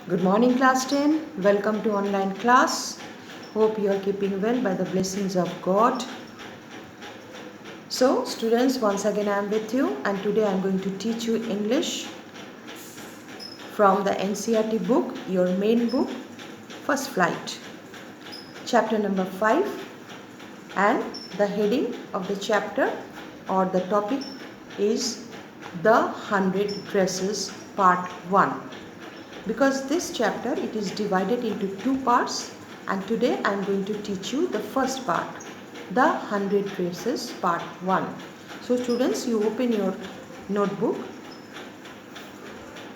Good morning, class 10. Welcome to online class. Hope you are keeping well by the blessings of God. So, students, once again I am with you, and today I am going to teach you English from the NCERT book, your main book, First Flight, chapter number 5, and the heading of the chapter or the topic is The 100 Dresses Part 1. Because this chapter it is divided into two parts, and today I am going to teach you the first part, the 100 dresses part 1. So students, you open your notebook.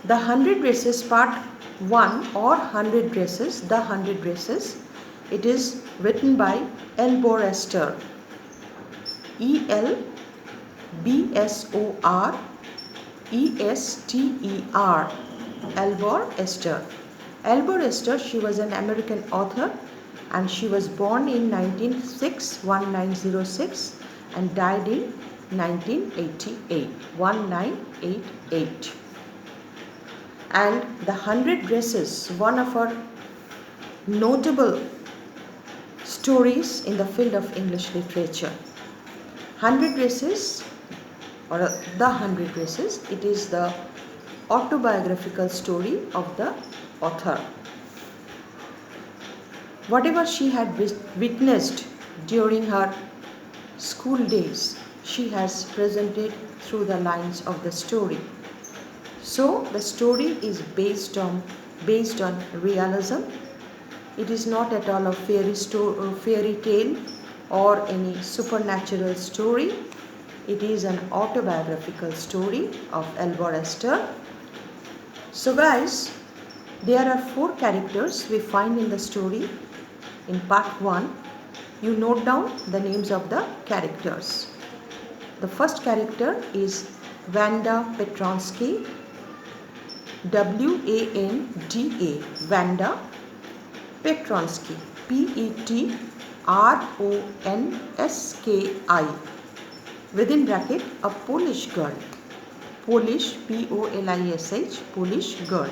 The 100 dresses part 1 or 100 dresses, the 100 dresses, it is written by Elbor Ester, Elbor Ester. Elbor Ester, she was an American author, and she was born in 1906 and died in 1988. And the 100 Dresses, one of her notable stories in the field of English literature. 100 Dresses or the 100 Dresses, it is the autobiographical story of the author. Whatever she had witnessed during her school days, she has presented through the lines of the story. So the story is based on realism. It is not at all a fairy tale or any supernatural story. It is an autobiographical story of Elbor Ester. So guys, there are 4 characters we find in the story. In part 1, you note down the names of the characters. The first character is Wanda Petronsky, W-A-N-D-A, Wanda Petronsky, P-E-T-R-O-N-S-K-I, within bracket, a Polish girl, Polish, P-O-L-I-S-H, Polish girl.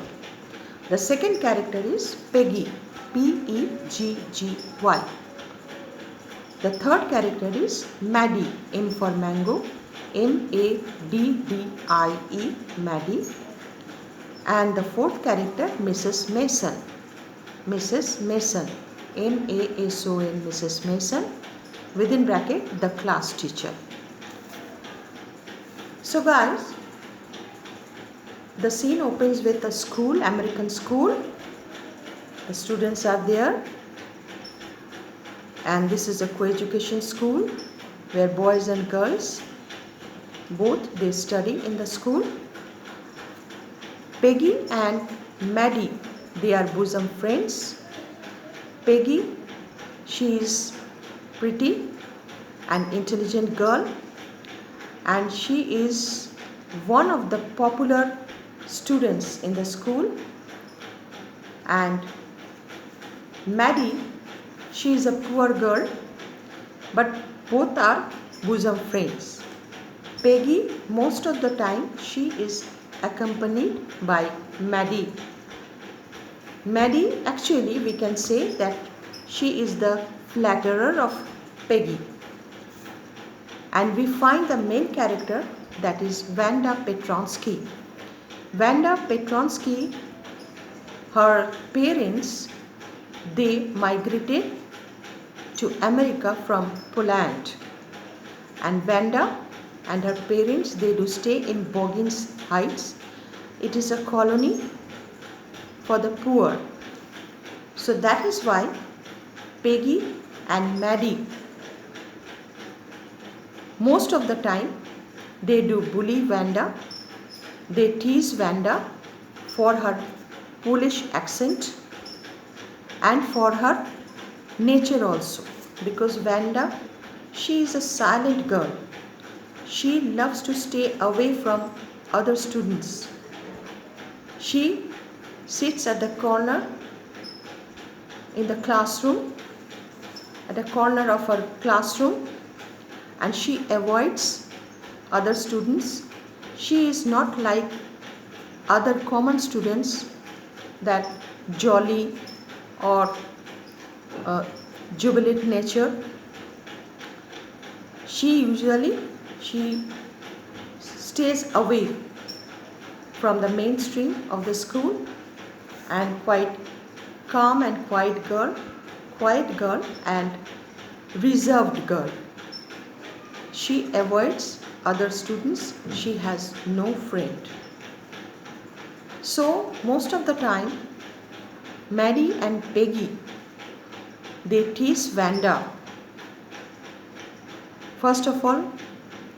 The second character is Peggy, P-E-G-G-Y. The third character is Maddie, M for mango, M-A-D-D-I-E, Maddie. And the fourth character, Mrs. Mason, M-A-S-O-N, Mrs. Mason, within bracket, the class teacher. So guys, the scene opens with a school, American school. The students are there, and this is a co-education school where boys and girls both they study in the school. Peggy and Maddie, they are bosom friends. Peggy, she is pretty and intelligent girl, and she is one of the popular students in the school. And Maddie, she is a poor girl, but both are bosom friends. Peggy, most of the time, she is accompanied by Maddie. Maddie, actually, we can say that she is the flatterer of Peggy. And we find the main character, that is Wanda Petronsky. Wanda Petronsky, her parents, they migrated to America from Poland. And Wanda and her parents, they do stay in Boggins Heights. It is a colony for the poor. So that is why Peggy and Maddie, most of the time, they do bully Wanda. They tease Wanda for her Polish accent and for her nature also, because Wanda, she is a silent girl. She loves to stay away from other students. She sits at the corner in the classroom, at the corner of her classroom, and she avoids other students. She is not like other common students that jolly or jubilant nature, she stays away from the mainstream of the school, and quite calm and quiet girl and reserved girl. She avoids other students. She has no friend. So most of the time, Maddie and Peggy, they tease Vanda. First of all,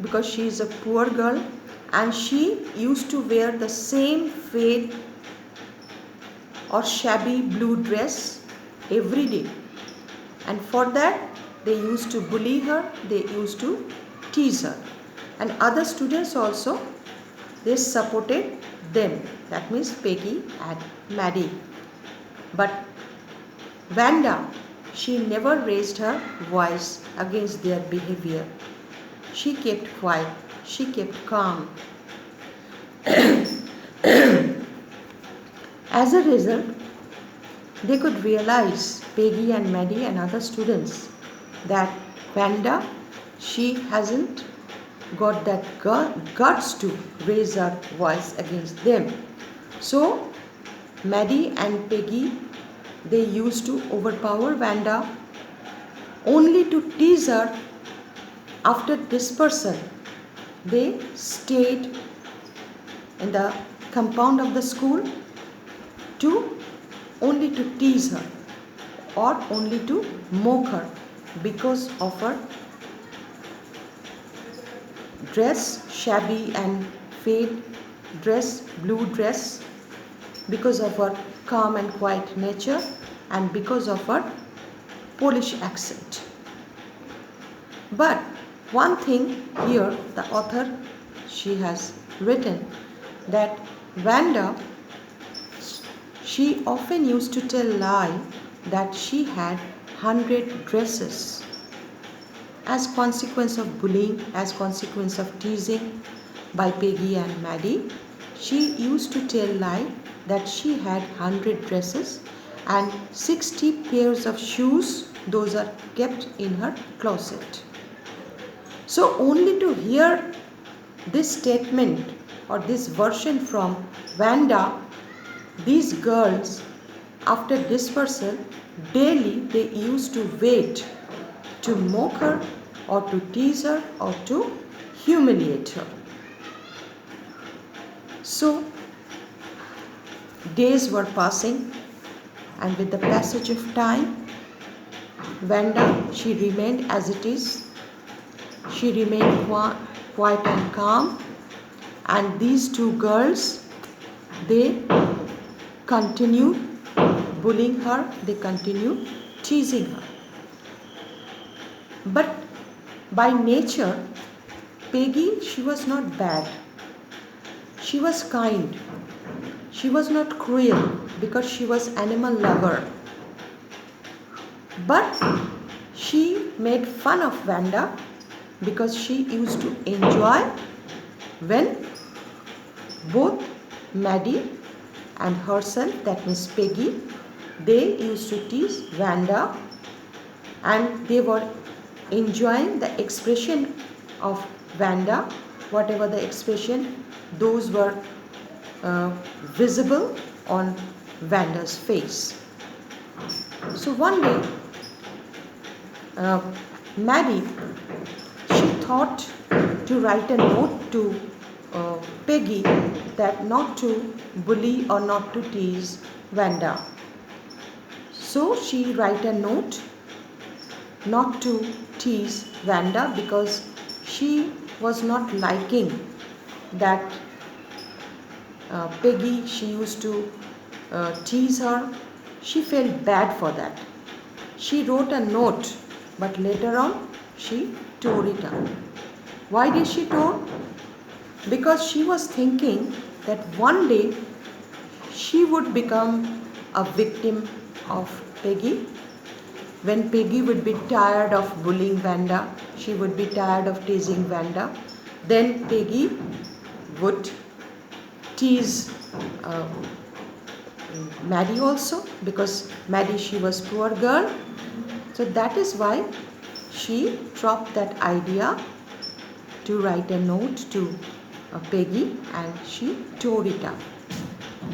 because she is a poor girl and she used to wear the same fade or shabby blue dress every day, and for that they used to bully her, they used to tease her, and other students also, they supported them, that means Peggy and Maddie. But Vanda, she never raised her voice against their behavior. She kept quiet, she kept calm. As a result, they could realize, Peggy and Maddie and other students, that Vanda, she hasn't got that guts to raise her voice against them. So Maddie and Peggy, they used to overpower Vanda only to tease her. After dispersal, they stayed in the compound of the school only to tease her or only to mock her because of her dress, shabby and fade dress, blue dress, because of her calm and quiet nature, and because of her Polish accent. But one thing here, the author, she has written that Vanda, she often used to tell lie that she had 100 dresses. As consequence of bullying, as consequence of teasing by Peggy and Maddie, she used to tell lie that she had 100 dresses and 60 pairs of shoes, those are kept in her closet. So only to hear this statement or this version from Vanda, these girls, after dispersal, daily they used to wait to mock her or to tease her or to humiliate her. So days were passing, and with the passage of time, Vanda, she remained as it is. She remained quiet and calm, and these two girls, they continued bullying her, they continued teasing her. But by nature, Peggy, she was not bad. She was kind. She was not cruel because she was animal lover. But she made fun of Vanda because she used to enjoy when both Maddie and herself, that means Peggy, they used to tease Vanda, and they were enjoying the expression of Vanda, whatever the expression, those were visible on Vanda's face. So one day, Maddie, she thought to write a note to Peggy that not to bully or not to tease Vanda. So she write a note not to tease Vanda because she was not liking that Peggy, she used to tease her. She felt bad for that. She wrote a note, but later on she tore it up. Why did she tore? Because she was thinking that one day she would become a victim of Peggy. When Peggy would be tired of bullying Vanda, she would be tired of teasing Vanda, then Peggy would tease Maddie also, because Maddie, she was poor girl. So that is why she dropped that idea to write a note to Peggy, and she tore it up.